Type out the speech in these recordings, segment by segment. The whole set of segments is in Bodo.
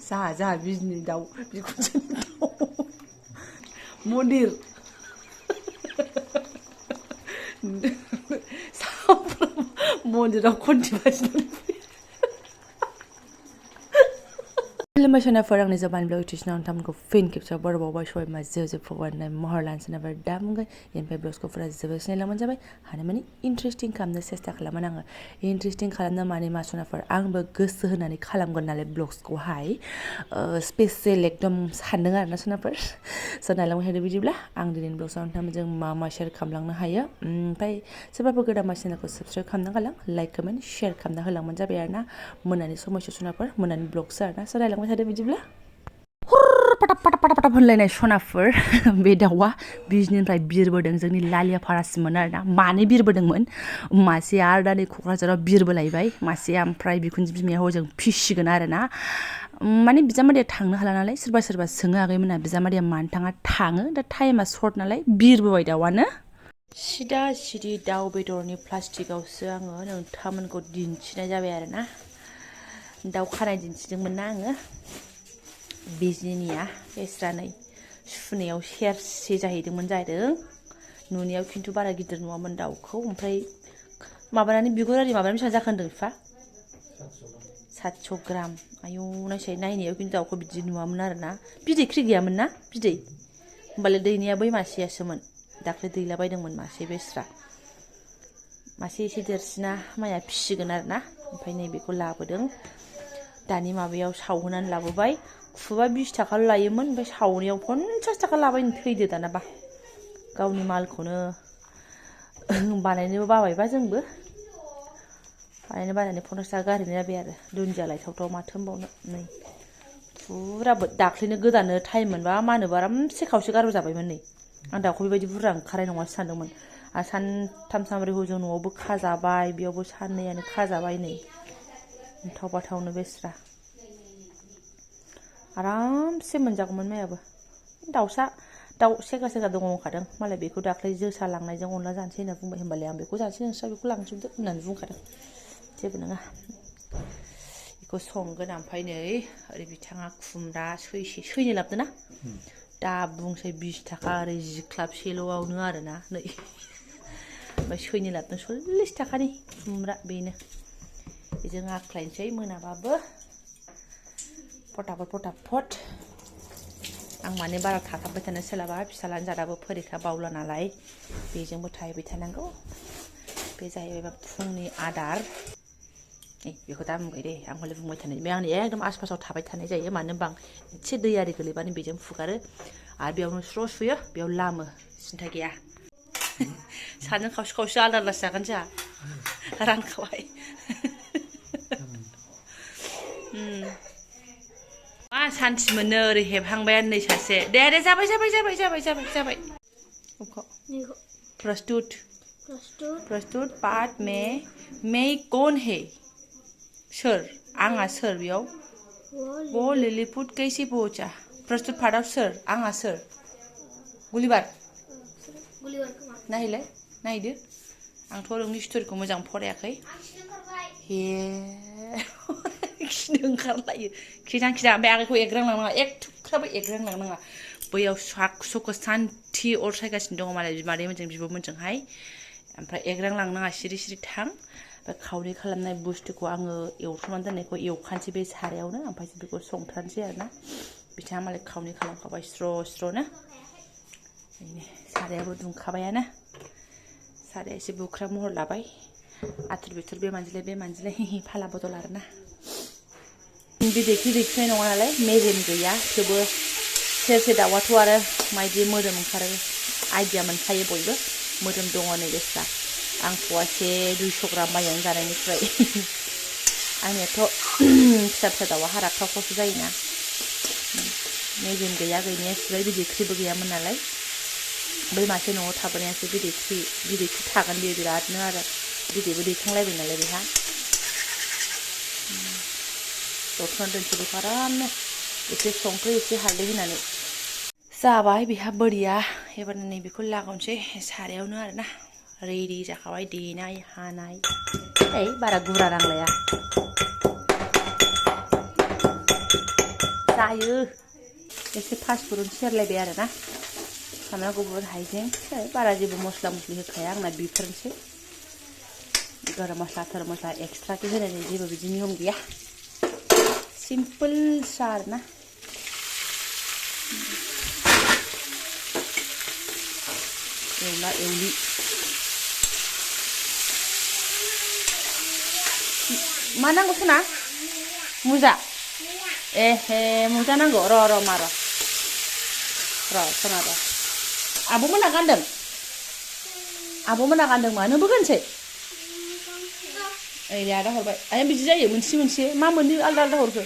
जा बिजनि दाउ बिखुनजोनि दाउ मन्दिर सामफ्राम मन्दिराव खन्थिगासिनो खुलुमबाय आंनि जबानिब्लग इउटिउब नोंथांमोनखौ फिन खेबसेयाव बरावबावबाय सबाय मा जो फगवान महर लानोसै नाबाय दा मुंगाय इनिफ्राय ब्लग्सखौफोरा जोबोद सिनायलांबानो जाबाय हानाय माने इन्टारेस्टिं खालामनो सेस्था खालामोन आङो इन्टारेस्टिं खालामनो माने मा सनाफोर आंबो गोसो होनानै खालामगोन नालाय ब्लग्सखौहाय स्पेसियेल एकदम सानदों आरोना सनाफोर स' नायलांबाय थादो बिदिब्ला आं दिनैनि ब्लग्सआव नोंथांमोनजों मा शेयार खालामलांनो हायो ओमफ्राय सोरबाफोर गोदान मा चेनेलखौ साबस्क्राइब खालामना गालां लाइक कमेन्ट शेयार खालामना होलांबानो जाबाय आरोना मोनानि समायसो सनाफोर मोनानि ब्लग्सो आरोना स' नायलांबाय थादो बिदिब्ला पटाप होनलायनाय सनाफोर बे दाउआ बिजनिनिफ्राय बिरबोदों जोंनि लालियाफारासिममोन आरोना मानै बिरबोदोंमोन मासेया आरो दा नै क'क्राझाराव बिरबोलायबाय मासेया ओमफ्राय बिखुनजो बिमाया हजों फिसिगोन आरोना माने बिजामादैया थांनो हाला नालाय सोरबा सोङो आगैमोना बिजामादैया मानो थाङा थाङो दा टाइमा सर्ट नालाय बिरबोबाय दाउआनो सिदा सिदि दाउ बेदरनि प्लास्टिकआवसो आङो नोंथांमोनखौ दिन्थिनाय जाबाय आरोना दाउ खानाय दिन्थिदोंमोन ना आङो बिजनिनिया बेस्रा नै सुनायाव सेरसे जाहैदोंमोन जाहैदों नुनायाव खिन्थु बारा गिदिर नुवामोन दाउखौ ओमफ्राय माबानानै बिगुर आरि माबानानै बेसेबां जाखो होनदों बिफा 700 ग्राम आयौ नायसाय नायनायाव खिन्थु दाउखौ बिदि नुवामोन आरोना बिदैख्रि गैयामोन ना बिदै होमबालाय दैनाया बै मासेयासोमोन दाख्लै दैलाबायदोंमोन मासे बेस्रा मासे एसे देरसिना माया फिसिगोन आरोना ओमफ्राय नैबेखौ लाबोदों दानि माबायाव सावहोनानै लाबोबाय खुबा 20 थाखाल' लायोमोन ओमफ्राय सावनायाव 50 थाखा लाबायनो थैदो दानाबा गावनि मालखौनो बानायनोबो बाबायबा जोंबो बानायनो बानायनानै 50 थाखा गारहैनाय जाबाय आरो दुन्दिया लायथावथाव माथो होनबावनो नै फुराबो दाख्लैनो गोदानो टाइम मोनबा मानोबो आरामसे खावसे गारबो जाबायमोन नै आं दाउखौ बेबायदि बुरजा ओंखारनाय नङासो सानदोंमोन आरो सानथाम सानब्रै हजों न'आवबो खाजाबाय बेयावबो साननैयानो खाजाबाय नै थाव बाथावनो बेस्रा आरामसे मोनजागौमोन मायाबो दाउ सेगा दङ होनखादों मालाय बेखौ दाख्लै जोसा लांनायजों अनला जानोसै होनना बुंबाय होनबालाय आं बेखौ जानोसै नोंस्रा बेखौ लांजोबदो होननानै बुंखादों जेबो नङा बेखौ संगोन ओमफ्राय नै ओरै बिथाङा खुमब्रा सैनो लाबोदों ना दा बुंसै 20 थाखा ओरै जिख्लाबसेल'आवनो आरोना नै ओमफ्य सैनो लाबोदों 40 थाखानि खुमब्रा बेनो बेजों आख्लायनोसै मोनाबाबो फटाफट आं माने बारा थाथाबबाय थानो सोलाबा फिसालानि जादाबो फरिखा बावला नालाय बेजोंबो थाहैबाय थानांगौ बे जाहैबाय फुंनि आदार बेखौ दा बुंबाय दे आं हले बुंबाय थानाय बे आंनि एकदम आसपासाव थाबाय थानाय जायो मानो होनबा आं एसे दै आरि गोलैबानो बेजों फुगारो आरो बेयावनो स्र' सुयो बेयाव लामो सिन्था गैया सानजों खावसे आलादा जागोन जोंहा रानखाबाय मा सान्थि मोनो ओरै हेबहांबायानो नै सासे दे जाबाय प्रस्तुत पाठ में कौन है सोर आंहा सोर बेयाव वो लिलीपुट कैसे पहुंचा प्रस्तुत पाठआव सोर आंहा सोर गुलिबार नायदो आंथ' नोंनि स्ट'रिखौ मोजां फरायाखै हे खिनो ओंखारलायो खिजां ओमफ्राय आगैखौ एग्रांलांनाङा एक थुख्राबो एग्रांलांनाङा बैयाव सुखो सान्थि अर सायगासिनो दङ मालाय बिमादैमोनजों बिब'मोनजोंहाय ओमफ्राय एग्रांलांनाङा सिरि थां ओमफ्राय खावनै खालामनाय बुस्थुखौ आङो एवथ्रमनानै दोननायखौ एवखानोसै बे सारायावनो ओमफ्राय बेखौ संथारनोसै आरोना बिथाङा मालाय खावनै खालामखाबाय स्र'नो सारायाबो दुंखाबायानो साराया एसे बुख्रा महर लाबाय आथुर बिथुर बे मानजिलाय फाला बदल आरोना बिदैखि दैखिनाय नङा नालाय मेजेम गैया थेवबो सेरसे दाउआथ' आरो मायदि मोदोम ओंखारो आइडिया मोनखायो बयबो मोदोम दङ नै बेस्रा आं फवासे 200 ग्राम बायनानै जानायनिफ्राय आंनियाथ' फिसा दाउआ हाराख्रावख्रावसो जायोना मेजेम गैया गैनाया सिबाय बिदैख्रिबो गैयामोन नालाय बै मासे न'आव थाबोनायासो बिदैख्रि थागोन बेयो बिरादनो आरो बिदैबो दैखांलायबाय नालाय बेहा दथ'नानै दोनसै बेखौ आरामनो एसे संख्रि एसे हालदै होनानै जाबाय बेहा बोरिया एबार नैबेखौ लागावनोसै सारायावनो आरोना रेडि जाखाबाय देनाय हानाय बारा गुरा नांलाया जायो एसे फासफुरन सेरलायबाय आरो ना सामब्राम गुफुर हाइजें बारा जेबो मस्ला मस्लि होखाया आंना बेफोरनोसै गरम मस्ला थर मस्ला एक्सट्राके होनायनि जेबो बिदि नियम गैया सिम्पोल सार ना एवला एवलि मा नांगौ सना मुजा एहे मुजा नांगौ र' मा र' सना र' आब'मोना गानदों मा नोंबो गानसै ओइ दे आदा हरबाय आया बिदि जायो मोनसे मा मोननै आलदा हरखो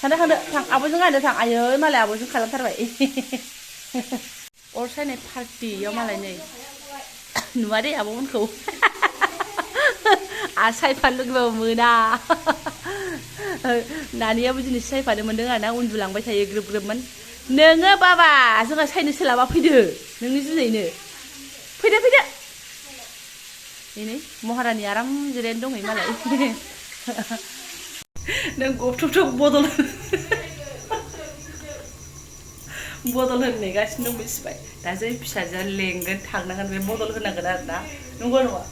थांदो थां आब'जों गानदो थां आयै मालाय आब'जों खालामथारबाय अर सायनाय पार्टियाव मालाय नै नुवा दे आब'मोनखौ सायफानो लुगैबाबो मोना नानियाबो दिनै सायफानो मोनदों आरोना उन्दुलांबाय थायो ग्रोब ग्रोबमोन नोङो बाबा जोंहा सायनो सोलाबा फैदो नोंनि जुनैनो फैदो नै महारानि आराम जिरायना दंहैयो मालाय नों गबथब बदल होनो नेगासिनो दं मिथिबाय दा जै फिसाजोआ लेंगोन थांनांगोन बे बदल होनांगोन आरो ना नंगौ नङा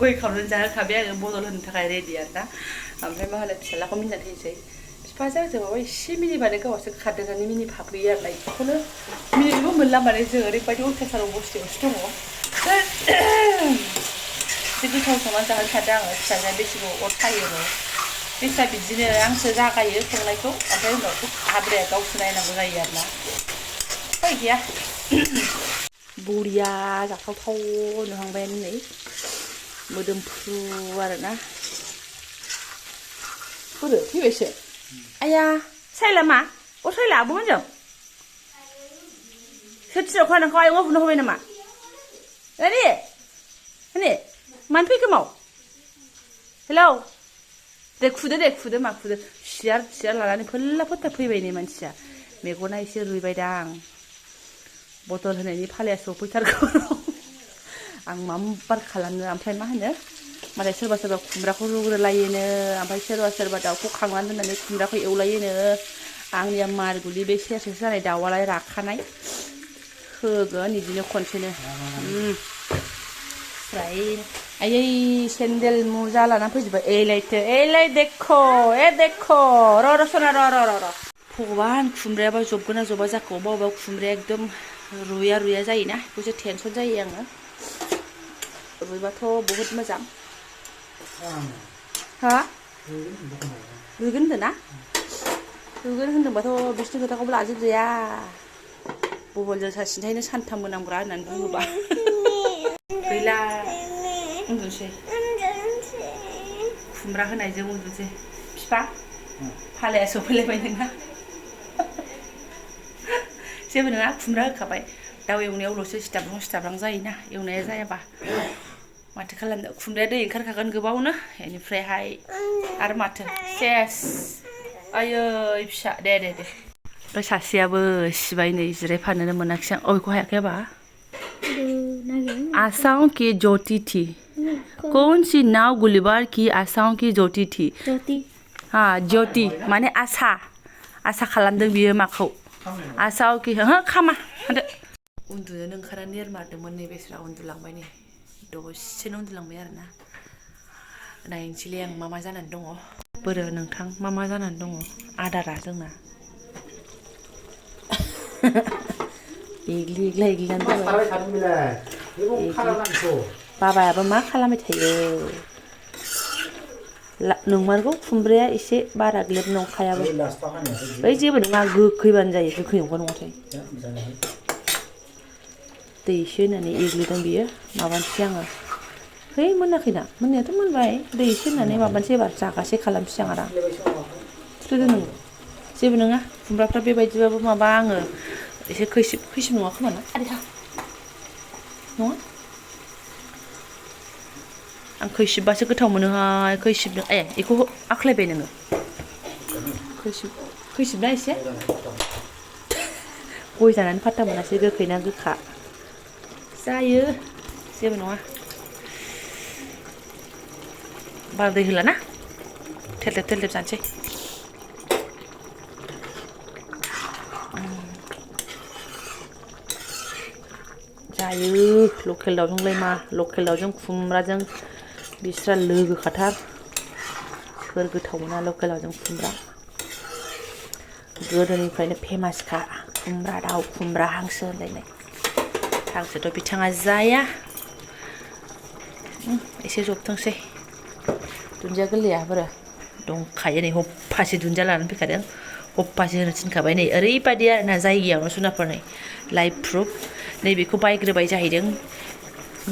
गय खावनानै जाहोखाबाय आङो बदल होनो थाखाय रेडि आरो ना ओमफ्राय मा होनो फिसालाखौ मिनिनानै थैनोसै बिफाजों आंजों माबा एसे मिनिबानो गावसो खारदेरनानै मिनिफाफैयो आरो ना बेखौनो मिनिनोबो मोनला माने जों ओरैबायदि अयथासार अबस्थायावसो दङ एसे गोथाव संनानै जाहोनो सानदों आङो फिसाजोआ बेसेबां अर सायोनो बेसा बिदिनो आंसो जागायो संनायखौ ओमफ्राय उनाव हाब्राया गावसो नायनांगौ जायो आरो ना उफाय गैया बरिया जाथावथाव नुहांबायानो नै मोदोमफ्रु आरोना बोरो फैबायसो आया सायला मा अर सायला आब'मोनजों सोरथियाव खानांगौ आयं आबौनो होबाय नामा ने मानो फैखो माव हेलौ दे खुदो मा खुदो सियार लानानै फोल्ला फोथा फैबाय नै मानसिया मेगना एसे रुइबायदां बटल होनायनि फालाया सफैथारगौ आं माम्बार खालामनो ओमफ्राय मा होनो मालाय सोरबा खुमब्राखौ रुग्रोलायोनो ओमफ्राय सोरबा दाउखौ खांनानै दोननानै खुमब्राखौ एवलायोनो आंनिया मारगुलि बे सेरसेसो जानाय दाउआलाय राखानाय होगोन बिदिनो खनसेनो फ्राय आयै सेन्देल मुजा लाना फैजोब्बाय एलाय देखो र' सना र' भगबान खुमब्रायाबा जबगोना जबा जाखो अबा खुमब्राया एकदम रुया जायोना बेखौसो टेनसन जायो आङो रुइबाथ' बहुद मोजां हा रुइगोन होनदोंबाथ' बिसोरनि खोथाखौबो लाजोबजाया बहलजों सासेनिफ्रायनो सानथाम मोनामग्रा होननानै बुङोबा गैला उन्दुसै खुमब्रा होनायजों उन्दुसै बिफा फालाया सफैलायबाय नोंना जेबो नङा खुमब्रा होखाबाय दाउ एवनायावल'सो सिथाबहां जायोना एवनाया जायाबा माथो खालामनो खुमब्राया दै ओंखारखागोन गोबावनो बेनिफ्रायहाय आरो माथो सेस आयै फिसा दे ओमफ्राय सासेयाबो सिबाय नै जिरायफानोनो मोनाखिसै आं बेखौ हायाखै बा आसाओं की ज्योति थी कौन सी नाव गुलिबार की आसाओं की ज्योति थी हाँ ज्योति माने आसा खालामदों बियो माखौ आसाओं की खामा होनदो उन्दुनो ओंखारा नेरमारदोंमोन नै बेस्रा उन्दुलांबाय नै दसेनो उन्दुलांबाय आरोना नायनोसैलै आं मा जानानै दङ बोरो नोंथां मा जानानै दङ आदारा जोंना एग्लिनानै बाबायाबो मा खालामबाय थायो नोंमारगौ खुमब्राया एसे बारा ग्लेब नंखायाबो बै जेबो नङा गोखैबानो जायो गोखै नंगौ नङाथाय दै एसे होनानै एग्लिदों बियो माबानोसै आङो है मोनाखैना मोननायाथ' मोनबाय दै एसे होनानै माबानोसै एबार जागासे खालामसै आं आराम थुदो नों जेबो नङा खुमब्राफ्रा बेबायदिबाबो माबा आङो एसे खैसिब नङा खोमा ना नङा आं खैसिबबासो गोथाव मोनोहाय खैसिबजों बेखौ आख्लायबाय नोङो खैसिबना एसे गय जानानै फात्ता मोनासै गोखै ना गोखा जायो जेबो नङा बारा दै होला ना थेलदेब जानोसै जायो लकेल दाउजोंलाय मा लकेल दाउजों खुमब्राजों बिस्रा लोगोखाथार सोर गोथाव मोना लकेल दाउजों खुमब्रा गोदोनिफ्रायनो फेमासखा खुमब्रा दाउ खुमब्रा हांसो होनलायनाय हांसोथ' बिथाङा जाया एसे जबथोंसै दुन्दिया गोरलैया बोरो दंखायो नै हप्पासे दुन्दिया लानानै फैखादों हप्पासे होनो थिनखाबाय नै ओरैबायदि आरोना जायगायावनो जुनाफोर नै लाइभ प्रुफ नैबेखौ बायग्रोबाय जाहैदों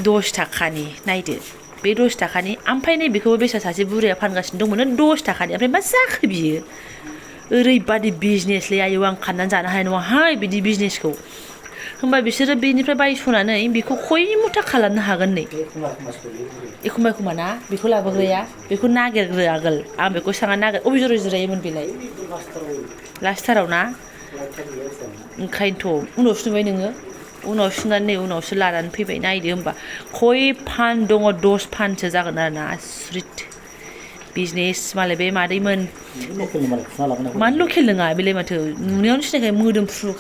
10 थाखानि नायदो बे 10 थाखानि ओमफ्राय नैबेखौबो बेसा सासे बुरैया फानगासिनो दंमोन 10 थाखानि ओमफ्राय मा जाखो बियो ओरैबादि बिजनेसलै आयौ आं खाननानै जानो हानाय नङाहाय बिदि बिजनेसखौ होमबा बिसोरो बेनिफ्राय बायस'नानै बेखौ खय मुथा खालामनो हागोन नै एखमबा एखमबा ना बेखौ लाबोग्राया बेखौ नागिरग्रो आगोल आं बेखौ सांना नागिर अबे जरायाव जिरायोमोन बेलाय लास्टथाराव ना ओंखायनोथ' उनावसो नुबाय नोङो उनाव सुनानै नै उनावसो लानानै फैबाय नायदो होमबा खय फान दङ 10 फानसो जागोन आरोना आसुरित बिजनेस मालाय बे मादैमोन मानो लकेल नङा बेलाय माथो नुनायावनो सिनायखायो मोदोमफ्रु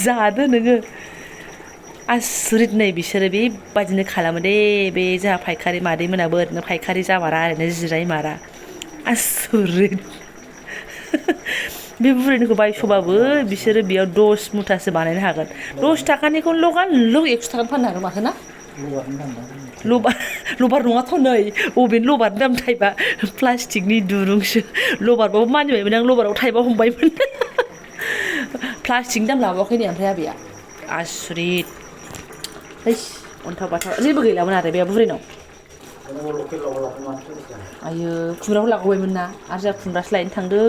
जादो नोङो आसुरित नै बिसोरो बेबादिनो खालामो दे बे जोंहा फायखारि मादैमोनाबो ओरैनो फायखारि जामारा ओरैनो जिरायमारा आसुरित बे बुरैनिखौ बायस'बाबो बिसोरो बेयाव 10 मुथासो बानायनो हागोन 10 थाखानिखौ लगालग 100 थाखानि फाननो हागोन माथो ना लबार नङाथ' नै अबेनि लबारनि दाम थाइबा प्लास्टिकनि दुरुंसो लबारबाबो मानिबायमोन आं लबाराव थाइबा हमबायमोन प्लास्टिकनि दाम लाबावाखै नै ओमफ्राय आबैया आसुरित हैस अन्थाव बाथाव जेबो गैलामोन आरो बे बुरैनाव आयो खुमब्राखौ लागावबायमोन ना आरो जोंहा खुमब्रासो लायनो थांदों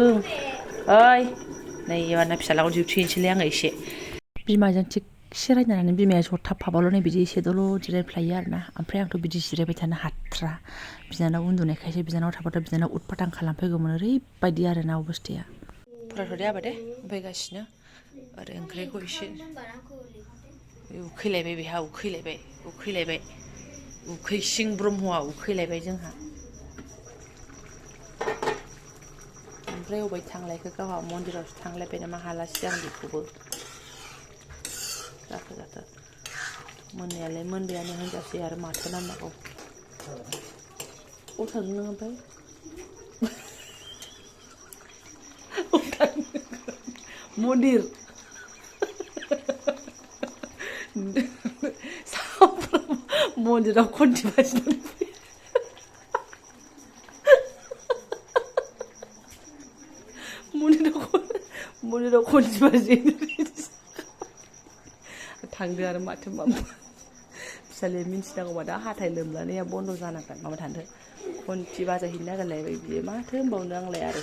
ओइ नै एबारना फिसालाखौ डिउटि हैनोसैलै आङो एसे बिमाजों थिगसे रायजानानै बिमाया जथाबफाबाल' नै बिदि एसे दलद जिरायफ्लायो आरोना ओमफ्राय आंथ' बिदि जिरायबाय थानो हाथ्रा बिनानाव उन्दुनायखायसो बिनानाव थाबाथ' बिनानाव उदपात खालामफैगौमोन ओरैबायदि आरोना अबस्थाया फरायथ'दे आबा दे फैगासिनो आरो ओंख्रिखौ एसे उखैलायबाय बेहा उखैलायबाय उखैसिं ब्रह्मआ उखैलायबाय जोंहा ओमफ्राय अबाय थांलायखो गावहा मन्दिरावसो थांलायबाय नामा हालासै आं बेखौबो जाखो मोननायालाय मोनबायानो होनजासै आरो माथो नांबावगौ अ थांदों नों ओमफ्राय मन्दिर सामफ्रामबो मन्दिराव खन्थि बाजिनानै मन्दिराव खन्थि बाजिनानै थांदो आरो माथो फिसालाया मिन्थिनांगौबा दा हाथाय लोमजानाया बन्द' जानांगोन माबा थांदो खन्थि बाजायहैनो नागिरलायबाय बियो माथो होनबावनो आंलाय आरो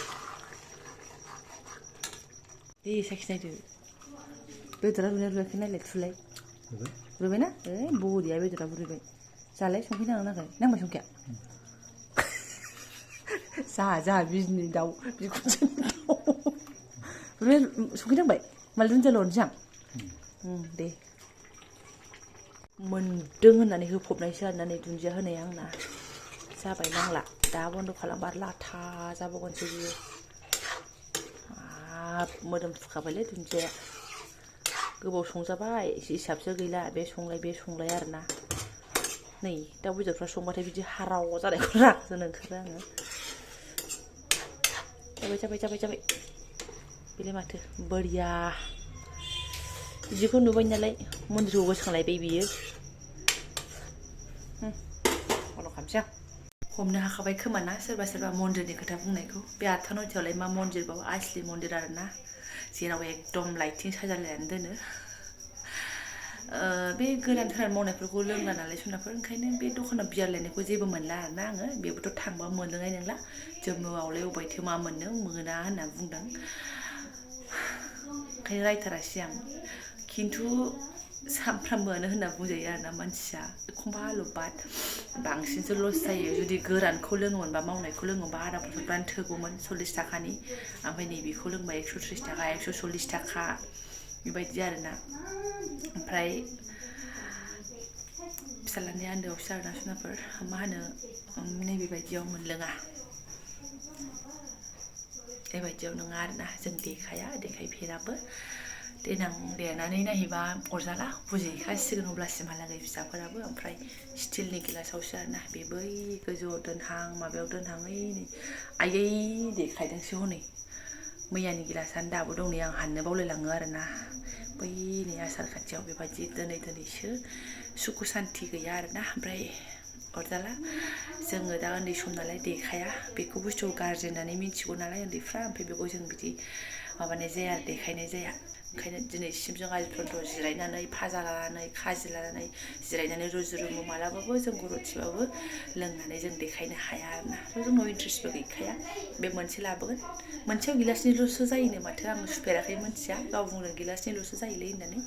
दे साखिनायदो बेदरा रुनाया रुयाखै नायलाय थुलाय रुबायना बरिया बेदरा रुबाय जालाय संख्रि नांगोना नाङाखै नांबाय संख्रिया जाहा बिजनि दाउ बिखुनजोनि दाउ संख्रि नांबाय मालाय दुन्दियाल' हरनोसै आं दे मोनदों होननानै होफबनायसो आरोना नै दुन्दिया होनाया आंना जाबाय नांला दा बन्द' खालामबा लाथा जाबावगोनसो बियो हाब मोदोम फुखाबायलै दुन्दियाया गोबाव संजाबाय हिसाबसो गैला बे संलाय आरोना नै दाउ बेदरफ्रा संबाथाय बिदि हाराव जानायखौ रागजों ओंखारो आङो जाबाय बेलाय माथो बोरिया बिदिखौ नुबाय नालाय मन्दिरखौ गोसोखांलायबाय बियो फल' खालामसै आं हमनो हाखाबाय खोमा ना सोरबा मन्दिरनि खोथा बुंनायखौ बे 8था 9थायावलाय मा मन्दिरबाव आसलि मन्दिर आरोना जेराव एकदम लाइटिं साजायलायनानै दोनो बे गोरान मावनायफोरखौ लोंला नालाय जुनारफोर ओंखायनो बे दखानाव बियारलायनायखौ जेबो मोनला आरोना आङो बेबोथ' थांबा मोनलोंनाय नंला जोंनावलाय अबायथो मा मोननो मोना होनना बुंदों ओंखायनो रायथारासै आं खिन्थु सामफ्रामबोआनो होनना बुंजायो आरोना मानसिया एखमबाल' बाद बांसिनसो लस जायो जुदि गोरानखौ लोङोमोनबा मावनायखौ लोङोमोनबा आदा बथलफ्रानो थोगौमोन 40 थाखानि ओमफ्राय नैबेखौ लोंबा 130 थाखा 140 थाखा बेबायदि आरोना ओमफ्राय फिसालानि आन्दोआवसो आरोना जुनारफोर मा होनो नैबेबायदियाव मोनलोङा बेबायदियाव नङा आरोना जों देखायफेराबो देनां देरनानै नायहैबा अरजाला बुजिहैखासिगोन अब्लासिमहालागै फिसाफोराबो ओमफ्राय स्टिलनि गिलासावसो आरोना बे बै गोजौआव दोनहां माबायाव दोनहां ओइ नै आयै देखायदोंसो हनै मैयानि गिलासानो दाबो दं नै आं हाननो बावलायलाङो आरोना बै नै आसार खाथियाव बेबायदि दोनैसो सुखु सान्ति गैया आरोना ओमफ्राय अरजाला जोङो दा उन्दै सम नालाय देखाया बेखौ बुस्थुखौ गाज्रि होननानै मिथिगौ नालाय उन्दैफ्रा ओमफ्राय बेखौ जों बिदि माबानाय जाया आरो देखायनाय जाया ओंखायनो दिनैसिम जों आलिफोरथ' जिरायनानै फाजा लानानै खाजि लानानै जिरायनानै रुजु रुमु मालाबाबो जों गरथिबाबो लोंनानै जों देखायनो हाया आरोना जोंनाव इन्ट्रेस्टबो गैखाया बे मोनसे लाबोगोन मोनसेयाव गिलासनिल'सो जायोनो माथो आं सुफेराखै मोनथिया गाव बुंदों गिलासनिल'सो जायोलै होननानै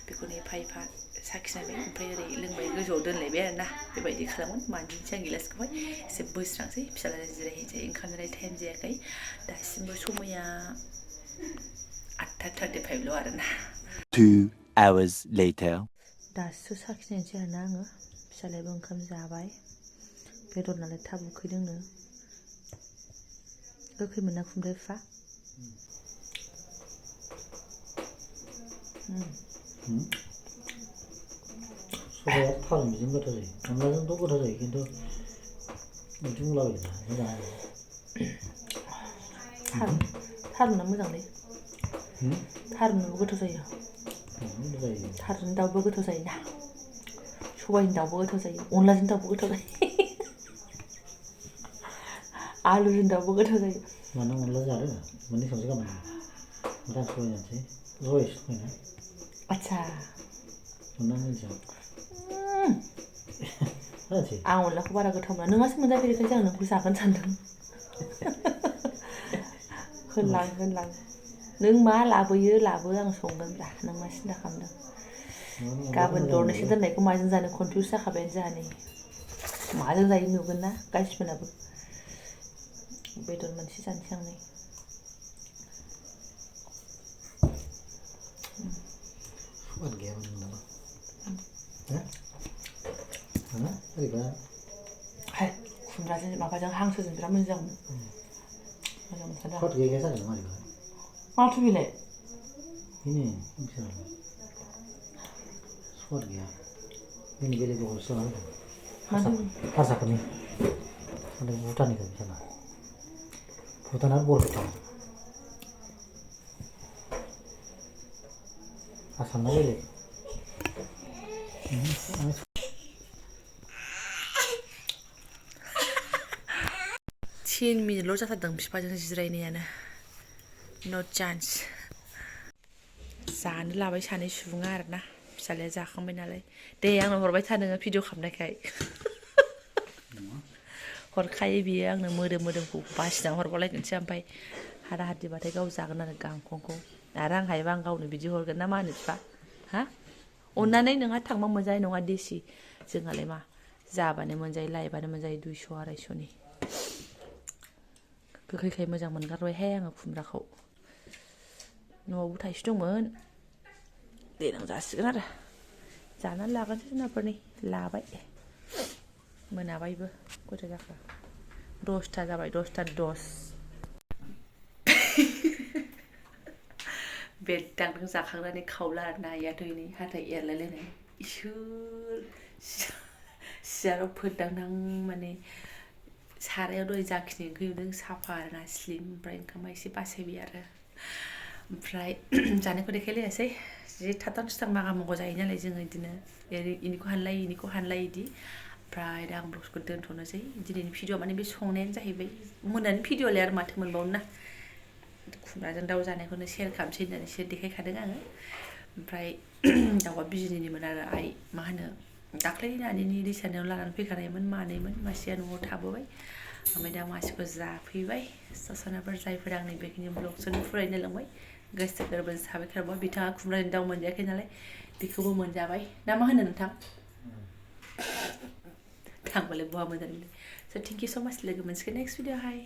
बेखौनो एफा साखिनायबाय ओमफ्राय ओरै लोंबाय गोजौआव दोनलायबाय आरोना बेबायदि खालामगोन मानजिनोसै आं गिलासखौहाय एसे बोस्रांसै फिसाज्लाजों जिरायहैनोसै ओंखाम जानाय टाइम जायाखै दासिमबो समाया 8:35ल' आरोना 2 hours later दासो साखिनायनोसै आरोना आङो फिसालायाबो ओंखाम जाबाय बेदर नालाय थाब उखैदोंनो गोखै मोना खुमब्रा बिफा सबाया थारुनजों गोथाव जायो अनलाजोंथ' गोथाव जायो खिन्थु बिदि बुंलाबायोना थारुना मोजांलै थारुनबो गोथाव जायो थारुन दाउबो गोथाव जायोना सबाइनि दाउबो गोथाव जायो अनलाजों दाउबो गोथाव जायो आलुजों दाउबो गोथाव जायो मानो अनला जादों मोननै खामसे गाहाम दा सबाइ जानोसै सबाइ संबायना आच्छा अनला मोनजा आं अनलाखौ बारा गोथाव मोना नोंहासो मोनजाफेरिखायसो आं नोंखौ जागोन सानदों होनलां नों मा लाबोयो लाबो आं संगोन ब्रा नों मा सिन्था खालामदों गाबोन दरनैसो दोननायखौ माजों जानो कनफिउस जाखाबायानो जोंहा नै माजों जायो नुगोन ना गासिबोनाबो बेदर मोनसे जानोसै आं नै सुवाद गैयामोन नामा बोरैबा खुमब्राजों माबाजों हांसोजों बिराद मोजां मोनथारदों सुवाद गैया जादों मारैबा माथो बेलाय बेनो मिथिया सुवाद गैया जोंनि बेलेगाव हरसो लाना हारसाफोरनि भुटाननिफ्राय बिसोरना भुटाना बरपेटा आसामना बेलेग 10 मिनिटल' जाथारदों बिफाजों जिरायनायानो नो चान्स जानो लाबाय सानै सुबुङा आरोना फिसालाया जाखांबाय नालाय दे आंनो हरबाय था नोङो भिडिअ खालामनायखाय हरखायो बियो आंनो मोदोमखौ बासिना हरबावलायगोनसो ओमफ्राय हारा हादिबाथाय गाव जागोन आरो गांखंखौ आरो आं हायोबा आं गावनो बिदि हरगोन ना मा होनो बिफा हा अननानै नोंहा थांबा मोनजानाय नङा देसि जोंहालाय मा जाबानो मोनजायो लायबानो मोनजायो 200-250नि गोखैखाय मोजां मोनगारबायहाय आङो खुमब्राखौ न'आवबो थाइसे दंमोन देनां जासिगोन आरो जानानै लागोनसै जुनारफोरनि लाबाय मोनाबायबो खयथा जाखो 10ता जाबाय 10ता 10 बेरदांदों जाखांनानै खावला आरोना आइयाथ' नै हाथाय एरलायलायनाय इसोर सियाराव फोरदांदां माने सारायाव दहाय जाखिनि ओंख्रि एवदों साफा आरोना स्लिम ओमफ्राय ओंखामा एसे बासायबाय आरो ओमफ्राय जानायखौ देखायलायासै जि थाबथां थुथां मागा मग' जायो नालाय जोङो बिदिनो इनिखौ हानलाय इनिखौ हानलाय इदि ओमफ्राय दा आं ब्लगखौ दोनथ'नोसै दिनैनि भिडिअआ माने बे संनायानो जाहैबाय मोनानि भिडिअआलाय आरो माथो मोनबावनो ना खुमब्राजों दाउ जानायखौनो शेयार खालामसै होननानैसो देखायखादों आङो ओमफ्राय दाउआ बिजिनिमोन आरो आइ मा होनो दाख्लै नानिनि दैसानियाव लानानै फैखानायमोन मानैमोन मासेया न'आव थाबोबाय ओमफ्राय दा मासेखौ जाफैबाय ससनाफोर जायफोर आंनि बेखिनि ब्लगजों फरायनो लांबाय गोसो गोरबोजों साबायखर बावबाय बिथाङा खुमब्राजों दाउ मोनजायाखै नालाय बेखौबो मोनजाबाय ना मा होनो नोंथां थांबालाय बहा मोनजानो स' थेंक इउ स' माच लोगो मोनसिगोन नेक्स्ट भिडिअ हाय